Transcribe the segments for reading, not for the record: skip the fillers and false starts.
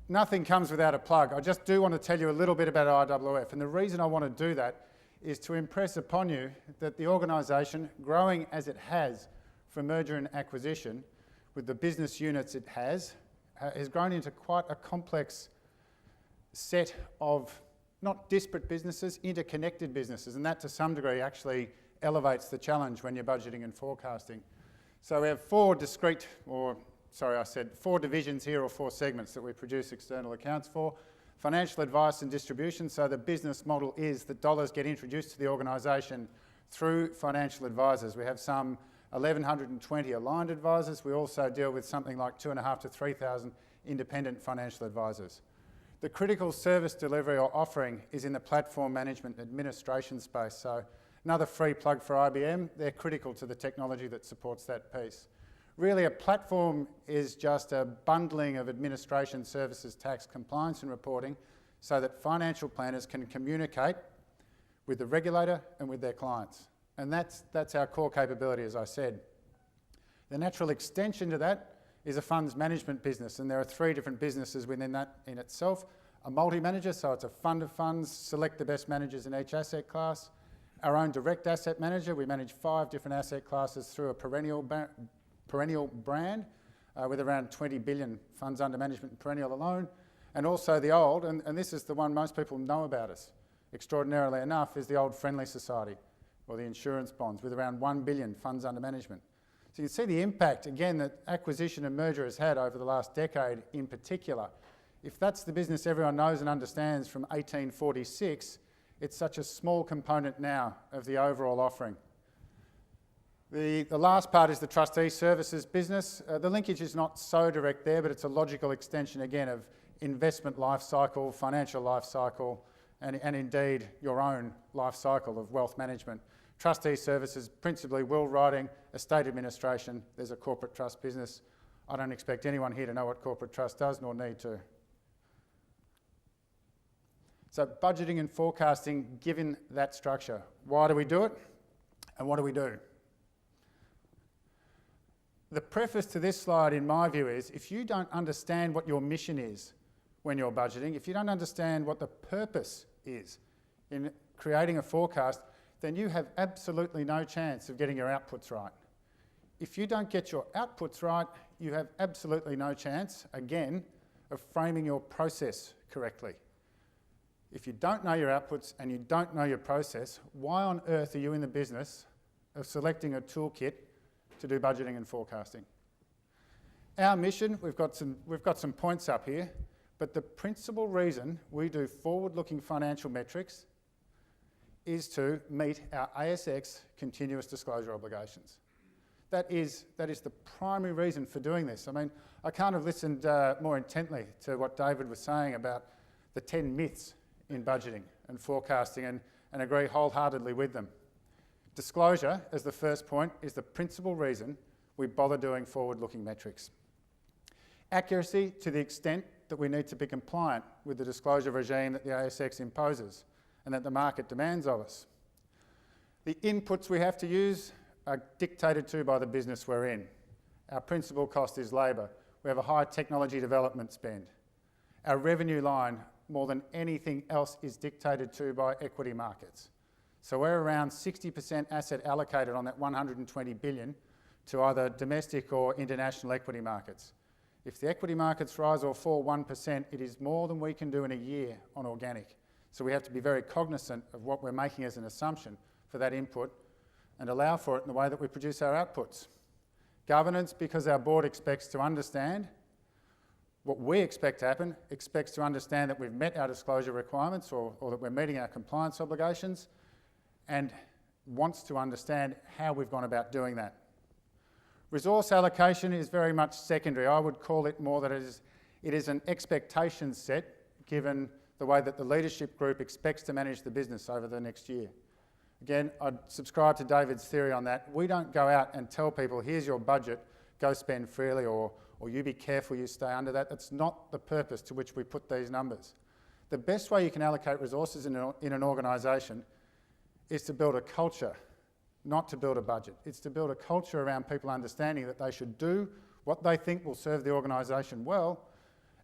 nothing comes without a plug. I just do want to tell you a little bit about IOOF, and the reason I want to do that is to impress upon you that the organisation, growing as it has from merger and acquisition, with the business units it has grown into quite a complex set of not disparate businesses, interconnected businesses, and that to some degree actually elevates the challenge when you're budgeting and forecasting. So we have four divisions here, or four segments that we produce external accounts for. Financial advice and distribution, so the business model is that dollars get introduced to the organisation through financial advisors. We have some 1,120 aligned advisors. We also deal with something like 2,500 to 3,000 independent financial advisors. The critical service delivery or offering is in the platform management administration space. So another free plug for IBM, they're critical to the technology that supports that piece. Really, a platform is just a bundling of administration services, tax, compliance and reporting so that financial planners can communicate with the regulator and with their clients. And that's our core capability, as I said. The natural extension to that is a funds management business, and there are three different businesses within that in itself. A multi-manager, so it's a fund of funds, select the best managers in each asset class. Our own direct asset manager, we manage 5 different asset classes through a perennial brand with around 20 billion funds under management in perennial alone. And also the old, and this is the one most people know about us, extraordinarily enough, is the old Friendly Society, or the insurance bonds, with around 1 billion funds under management. So you can see the impact, again, that acquisition and merger has had over the last decade in particular. If that's the business everyone knows and understands from 1846, it's such a small component now of the overall offering. The last part is the trustee services business. The linkage is not so direct there, but it's a logical extension, again, of investment life cycle, financial life cycle, and indeed your own life cycle of wealth management. Trustee services, principally will writing, estate administration. There's a corporate trust business. I don't expect anyone here to know what corporate trust does, nor need to. So budgeting and forecasting, given that structure. Why do we do it? And what do we do? The preface to this slide, in my view, is if you don't understand what your mission is when you're budgeting, if you don't understand what the purpose is in creating a forecast, then you have absolutely no chance of getting your outputs right. If you don't get your outputs right, you have absolutely no chance, again, of framing your process correctly. If you don't know your outputs and you don't know your process, why on earth are you in the business of selecting a toolkit to do budgeting and forecasting? Our mission, we've got some points up here, but the principal reason we do forward-looking financial metrics is to meet our ASX continuous disclosure obligations. That is the primary reason for doing this. I mean, I can't have listened more intently to what David was saying about the 10 myths in budgeting and forecasting and agree wholeheartedly with them. Disclosure, as the first point, is the principal reason we bother doing forward-looking metrics. Accuracy to the extent that we need to be compliant with the disclosure regime that the ASX imposes and that the market demands of us. The inputs we have to use are dictated to by the business we're in. Our principal cost is labour. We have a high technology development spend. Our revenue line, more than anything else, is dictated to by equity markets. So we're around 60% asset allocated on that 120 billion to either domestic or international equity markets. If the equity markets rise or fall 1%, it is more than we can do in a year on organic. So we have to be very cognisant of what we're making as an assumption for that input and allow for it in the way that we produce our outputs. Governance, because our board expects to understand what we expect to happen, expects to understand that we've met our disclosure requirements or that we're meeting our compliance obligations, and wants to understand how we've gone about doing that. Resource allocation is very much secondary. I would call it more that it is an expectation set given the way that the leadership group expects to manage the business over the next year. Again, I'd subscribe to David's theory on that. We don't go out and tell people, here's your budget, go spend freely, or you be careful you stay under that. That's not the purpose to which we put these numbers. The best way you can allocate resources in an organisation is to build a culture, not to build a budget. It's to build a culture around people understanding that they should do what they think will serve the organisation well,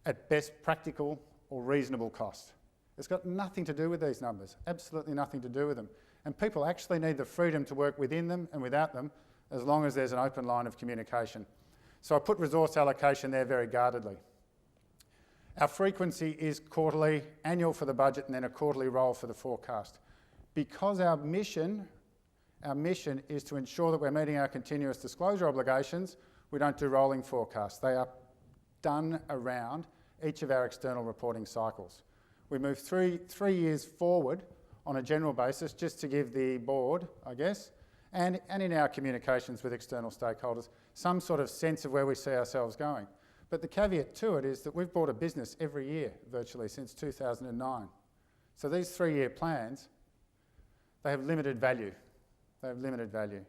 at best practical or reasonable cost. It's got nothing to do with these numbers, absolutely nothing to do with them. And people actually need the freedom to work within them and without them, as long as there's an open line of communication. So I put resource allocation there very guardedly. Our frequency is quarterly, annual for the budget, and then a quarterly roll for the forecast. Because our mission is to ensure that we're meeting our continuous disclosure obligations, we don't do rolling forecasts. They are done around each of our external reporting cycles. We move three years forward on a general basis just to give the board, I guess, and in our communications with external stakeholders, some sort of sense of where we see ourselves going. But the caveat to it is that we've bought a business every year, virtually, since 2009. So these 3-year plans, they have limited value. They have limited value.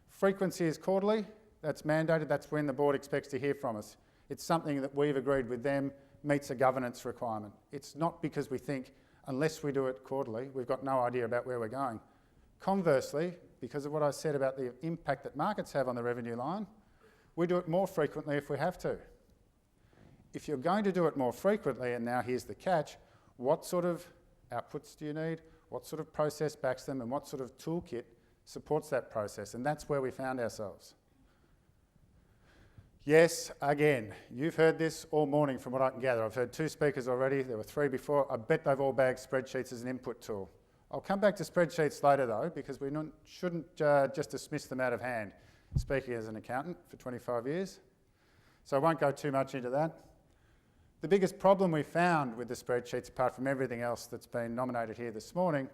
Frequency is quarterly. That's mandated. That's when the board expects to hear from us. It's something that we've agreed with them meets a governance requirement. It's not because we think, unless we do it quarterly, we've got no idea about where we're going. Conversely, because of what I said about the impact that markets have on the revenue line, we do it more frequently if we have to. If you're going to do it more frequently, and now here's the catch, what sort of outputs do you need? What sort of process backs them, and what sort of toolkit supports that process? And that's where we found ourselves. Yes, again, you've heard this all morning from what I can gather. I've heard 2 speakers already. There were 3 before. I bet they've all bagged spreadsheets as an input tool. I'll come back to spreadsheets later, though, because we shouldn't just dismiss them out of hand, speaking as an accountant for 25 years. So I won't go too much into that. The biggest problem we found with the spreadsheets, apart from everything else that's been nominated here this morning,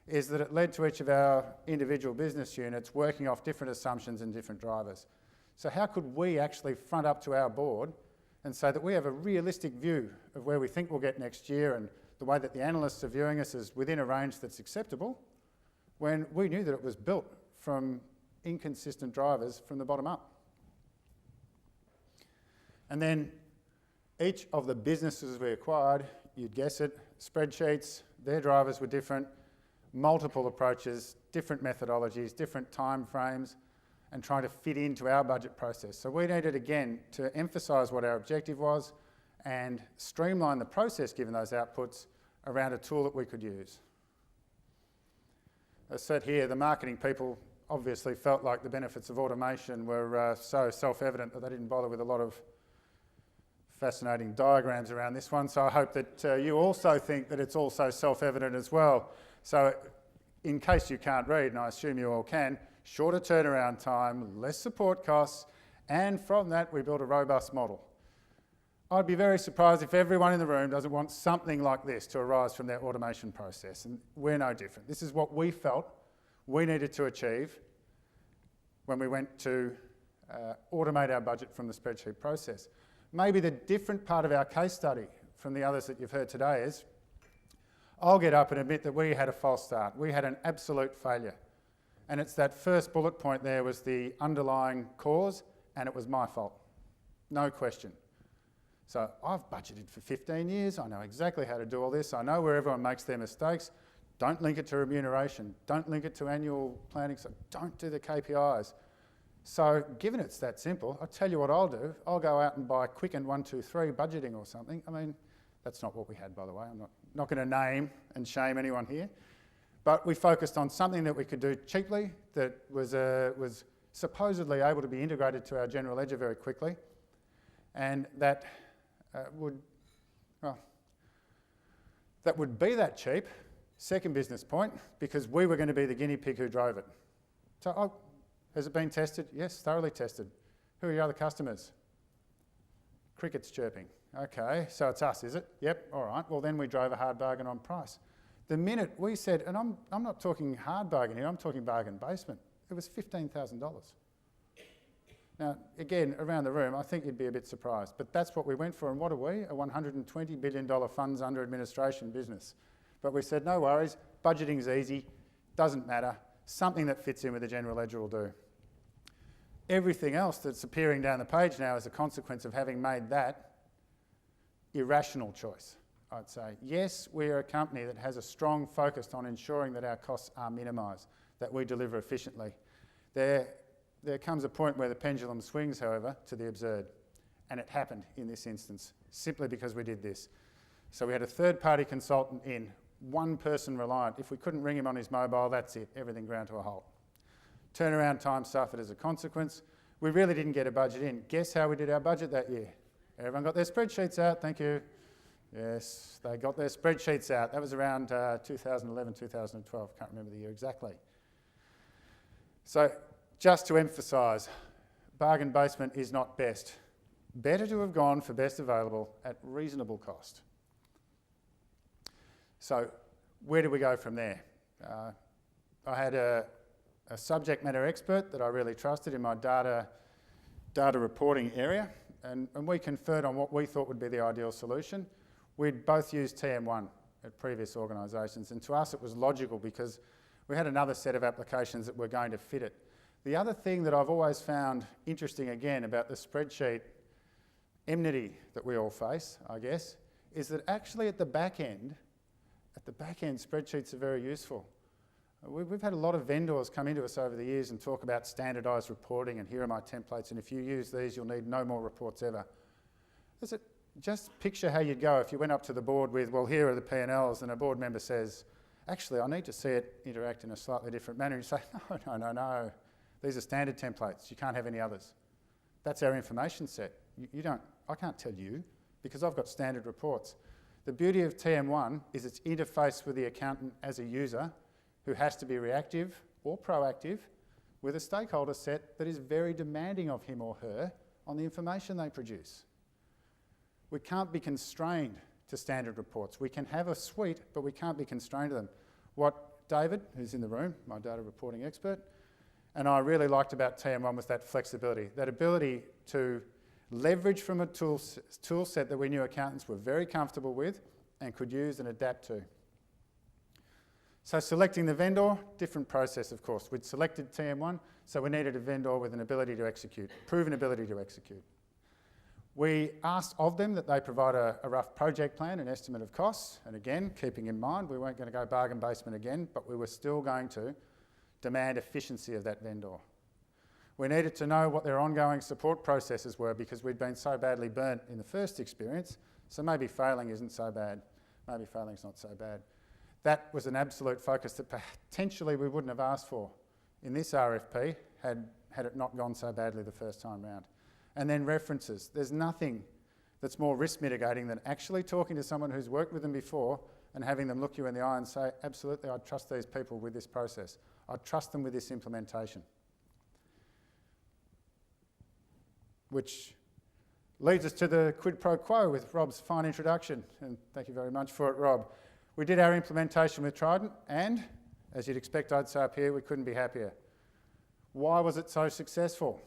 is that it led to each of our individual business units working off different assumptions and different drivers. So how could we actually front up to our board and say that we have a realistic view of where we think we'll get next year and the way that the analysts are viewing us is within a range that's acceptable, when we knew that it was built from inconsistent drivers from the bottom up? And then each of the businesses we acquired, you'd guess it, spreadsheets, their drivers were different, multiple approaches, different methodologies, different time frames, and trying to fit into our budget process. So we needed, again, to emphasise what our objective was and streamline the process given those outputs around a tool that we could use. As said here, the marketing people obviously felt like the benefits of automation were so self-evident that they didn't bother with a lot of fascinating diagrams around this one, so I hope that you also think that it's also self-evident as well. So in case you can't read, and I assume you all can, shorter turnaround time, less support costs, and from that we built a robust model. I'd be very surprised if everyone in the room doesn't want something like this to arise from their automation process, and we're no different. This is what we felt we needed to achieve when we went to automate our budget from the spreadsheet process. Maybe the different part of our case study from the others that you've heard today is, I'll get up and admit that we had a false start. We had an absolute failure. And it's that first bullet point there was the underlying cause, and it was my fault. No question. So I've budgeted for 15 years. I know exactly how to do all this. I know where everyone makes their mistakes. Don't link it to remuneration. Don't link it to annual planning. So don't do the KPIs. So given it's that simple, I'll tell you what I'll do. I'll go out and buy Quicken 123 budgeting or something. I mean, that's not what we had, by the way. I'm not going to name and shame anyone here. But we focused on something that we could do cheaply, that was supposedly able to be integrated to our general ledger very quickly, and that would be that cheap. Second business point, because we were going to be the guinea pig who drove it. So, has it been tested? Yes, thoroughly tested. Who are your other customers? Crickets chirping. Okay, so it's us, is it? Yep, all right. Well, then we drove a hard bargain on price. The minute we said, and I'm not talking hard bargain here, I'm talking bargain basement, it was $15,000. Now, again, around the room, I think you'd be a bit surprised, but that's what we went for, and what are we? A $120 billion funds under administration business. But we said, no worries, budgeting's easy, doesn't matter, something that fits in with the general ledger will do. Everything else that's appearing down the page now is a consequence of having made that irrational choice, I'd say. Yes, we're a company that has a strong focus on ensuring that our costs are minimised, that we deliver efficiently. There comes a point where the pendulum swings, however, to the absurd, and it happened in this instance. simply because we did this. So we had a third-party consultant in, one person reliant. If we couldn't ring him on his mobile, that's it, everything ground to a halt. Turnaround time suffered as a consequence. We really didn't get a budget in. Guess how we did our budget that year? Everyone got their spreadsheets out, thank you. Yes, they got their spreadsheets out. That was around 2011, 2012, can't remember the year exactly. So just to emphasise, bargain basement is not best. Better to have gone for best available at reasonable cost. So where do we go from there? I had a subject matter expert that I really trusted in my data reporting area, and we conferred on what we thought would be the ideal solution. We'd both used TM1 at previous organisations, and to us it was logical because we had another set of applications that were going to fit it. The other thing that I've always found interesting again about the spreadsheet enmity that we all face, I guess, is that actually at the back end spreadsheets are very useful. We've had a lot of vendors come into us over the years and talk about standardised reporting and here are my templates and if you use these you'll need no more reports ever. Just picture how you'd go if you went up to the board with, well, here are the P&Ls, and a board member says, actually, I need to see it interact in a slightly different manner. You say, no. These are standard templates. You can't have any others. That's our information set. I can't tell you because I've got standard reports. The beauty of TM1 is its interface with the accountant as a user who has to be reactive or proactive with a stakeholder set that is very demanding of him or her on the information they produce. We can't be constrained to standard reports. We can have a suite, but we can't be constrained to them. What David, who's in the room, my data reporting expert, and I really liked about TM1 was that flexibility, that ability to leverage from a tool set that we knew accountants were very comfortable with and could use and adapt to. So selecting the vendor, different process of course. We'd selected TM1, so we needed a vendor with an ability to execute, proven ability to execute. We asked of them that they provide a rough project plan, an estimate of costs, and again, keeping in mind we weren't going to go bargain basement again, but we were still going to demand efficiency of that vendor. We needed to know what their ongoing support processes were because we'd been so badly burnt in the first experience, so maybe failing isn't so bad. Maybe failing's not so bad. That was an absolute focus that potentially we wouldn't have asked for in this RFP had it not gone so badly the first time round. And then references. There's nothing that's more risk mitigating than actually talking to someone who's worked with them before and having them look you in the eye and say, absolutely, I trust these people with this process. I trust them with this implementation. Which leads us to the quid pro quo with Rob's fine introduction. And thank you very much for it, Rob. We did our implementation with Tridant and, as you'd expect I'd say up here, we couldn't be happier. Why was it so successful?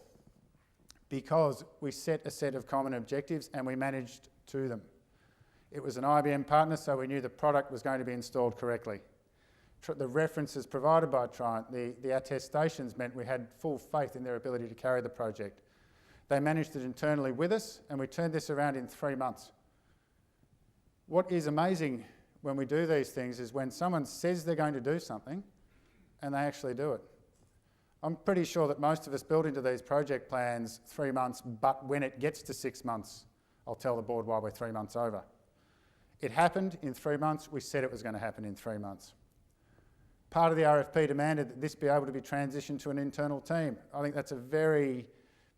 Because we set a set of common objectives and we managed to them. It was an IBM partner, so we knew the product was going to be installed correctly. The references provided by Tridant, the attestations meant we had full faith in their ability to carry the project. They managed it internally with us and we turned this around in 3 months. What is amazing when we do these things is when someone says they're going to do something and they actually do it. I'm pretty sure that most of us build into these project plans 3 months, but when it gets to 6 months, I'll tell the board why we're 3 months over. It happened in 3 months. We said it was going to happen in 3 months. Part of the RFP demanded that this be able to be transitioned to an internal team. I think that's a very,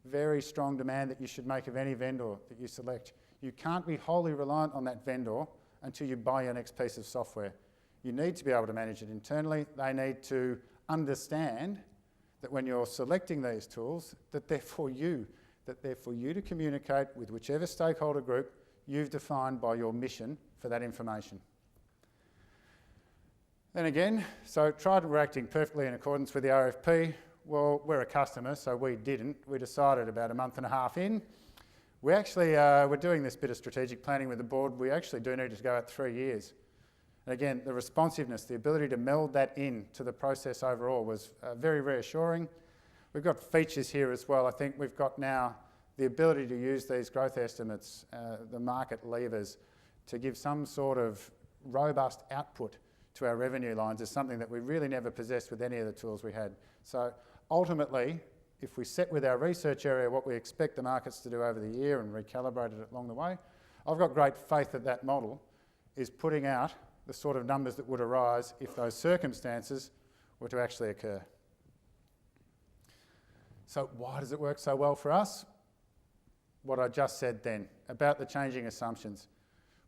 very strong demand that you should make of any vendor that you select. You can't be wholly reliant on that vendor until you buy your next piece of software. You need to be able to manage it internally. They need to understand that when you're selecting these tools, that they're for you to communicate with whichever stakeholder group you've defined by your mission for that information. Then again, so Trident were acting perfectly in accordance with the RFP. Well, we're a customer, so we didn't. We decided about a month and a half in. We actually we're doing this bit of strategic planning with the board. We actually do need to go out 3 years. And again, the responsiveness, the ability to meld that in to the process overall was very reassuring. We've got features here as well. I think we've got now the ability to use these growth estimates, the market levers, to give some sort of robust output to our revenue lines is something that we really never possessed with any of the tools we had. So ultimately, if we set with our research area what we expect the markets to do over the year and recalibrated it along the way, I've got great faith that that model is putting out the sort of numbers that would arise if those circumstances were to actually occur. So why does it work so well for us? What I just said then about the changing assumptions.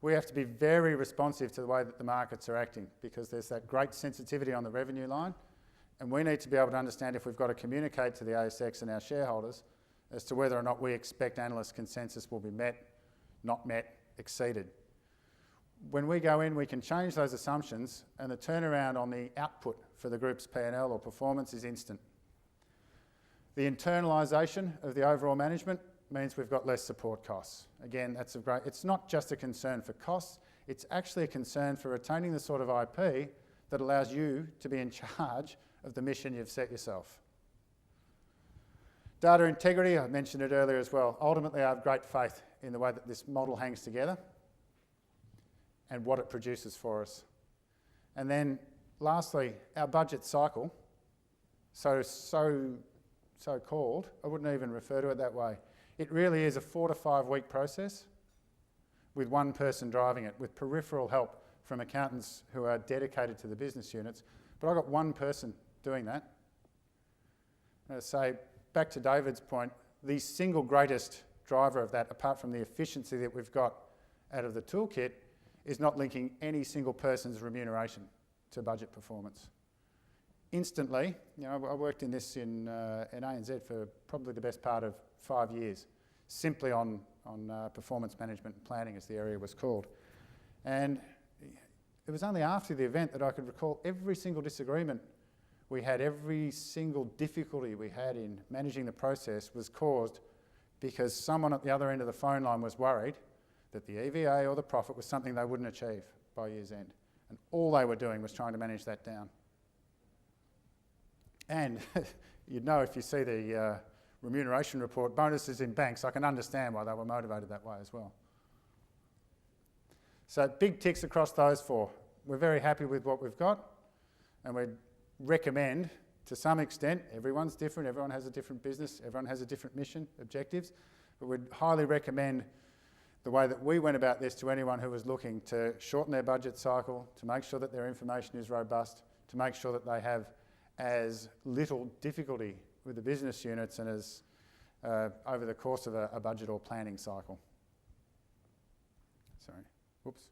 We have to be very responsive to the way that the markets are acting, because there's that great sensitivity on the revenue line, and we need to be able to understand if we've got to communicate to the ASX and our shareholders as to whether or not we expect analyst consensus will be met, not met, exceeded. When we go in, we can change those assumptions, and the turnaround on the output for the group's P&L or performance is instant. The internalisation of the overall management means we've got less support costs. Again, that's a great, it's not just a concern for costs, it's actually a concern for retaining the sort of IP that allows you to be in charge of the mission you've set yourself. Data integrity, I mentioned it earlier as well. Ultimately, I have great faith in the way that this model hangs together and what it produces for us. And then lastly, our budget cycle, so-called, I wouldn't even refer to it that way. It really is a 4 to 5 week process with one person driving it, with peripheral help from accountants who are dedicated to the business units. But I've got one person doing that. So back to David's point, the single greatest driver of that, apart from the efficiency that we've got out of the toolkit, is not linking any single person's remuneration to budget performance. Instantly, I worked in this in ANZ for probably the best part of 5 years, simply on performance management and planning, as the area was called. And it was only after the event that I could recall every single disagreement we had, every single difficulty we had in managing the process was caused because someone at the other end of the phone line was worried that the EVA or the profit was something they wouldn't achieve by year's end. And all they were doing was trying to manage that down. And you'd know if you see the remuneration report, bonuses in banks, I can understand why they were motivated that way as well. So big ticks across those 4. We're very happy with what we've got, and we'd recommend, to some extent, everyone's different, everyone has a different business, everyone has a different mission, objectives, but we'd highly recommend the way that we went about this to anyone who was looking to shorten their budget cycle, to make sure that their information is robust, to make sure that they have as little difficulty with the business units and as over the course of a budget or planning cycle. Sorry, whoops.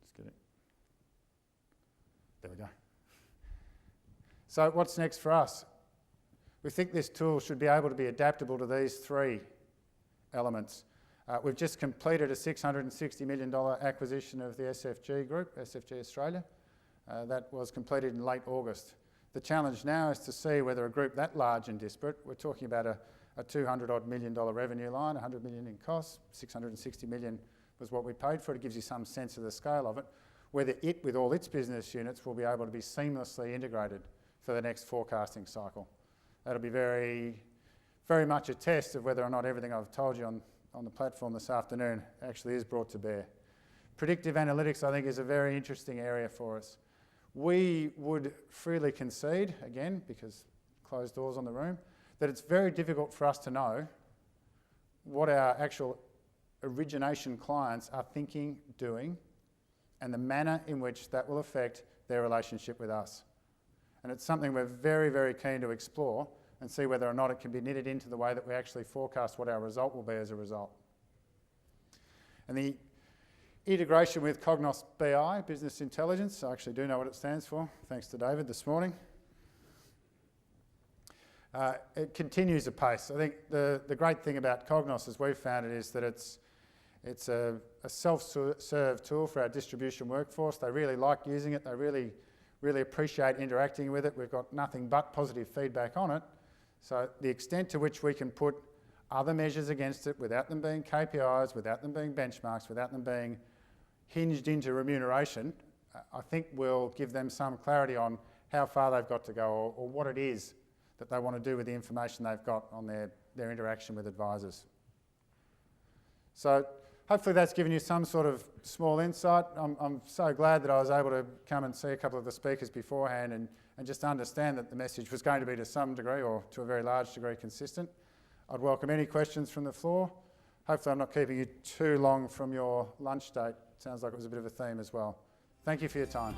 Just get it. There we go. So what's next for us? We think this tool should be able to be adaptable to these 3 elements. We've just completed a $660 million acquisition of the SFG Group, SFG Australia. That was completed in late August. The challenge now is to see whether a group that large and disparate, we're talking about a $200 million revenue line, $100 million in costs, $660 million was what we paid for it. It gives you some sense of the scale of it, whether it, with all its business units, will be able to be seamlessly integrated for the next forecasting cycle. That'll be very, very much a test of whether or not everything I've told you on the platform this afternoon actually is brought to bear. Predictive analytics, I think, is a very interesting area for us. We would freely concede, again, because closed doors on the room, that it's very difficult for us to know what our actual origination clients are thinking, doing, and the manner in which that will affect their relationship with us. And it's something we're very, very keen to explore and see whether or not it can be knitted into the way that we actually forecast what our result will be as a result. And the integration with Cognos BI, Business Intelligence, I actually do know what it stands for, thanks to David this morning. It continues apace. I think the great thing about Cognos, as we've found it, is that it's a self-serve tool for our distribution workforce. They really like using it. They really appreciate interacting with it. We've got nothing but positive feedback on it. So the extent to which we can put other measures against it without them being KPIs, without them being benchmarks, without them being hinged into remuneration, I think will give them some clarity on how far they've got to go or what it is that they want to do with the information they've got on their interaction with advisors. So hopefully that's given you some sort of small insight. I'm so glad that I was able to come and see a couple of the speakers beforehand and just understand that the message was going to be to some degree or to a very large degree consistent. I'd welcome any questions from the floor. Hopefully I'm not keeping you too long from your lunch date. Sounds like it was a bit of a theme as well. Thank you for your time.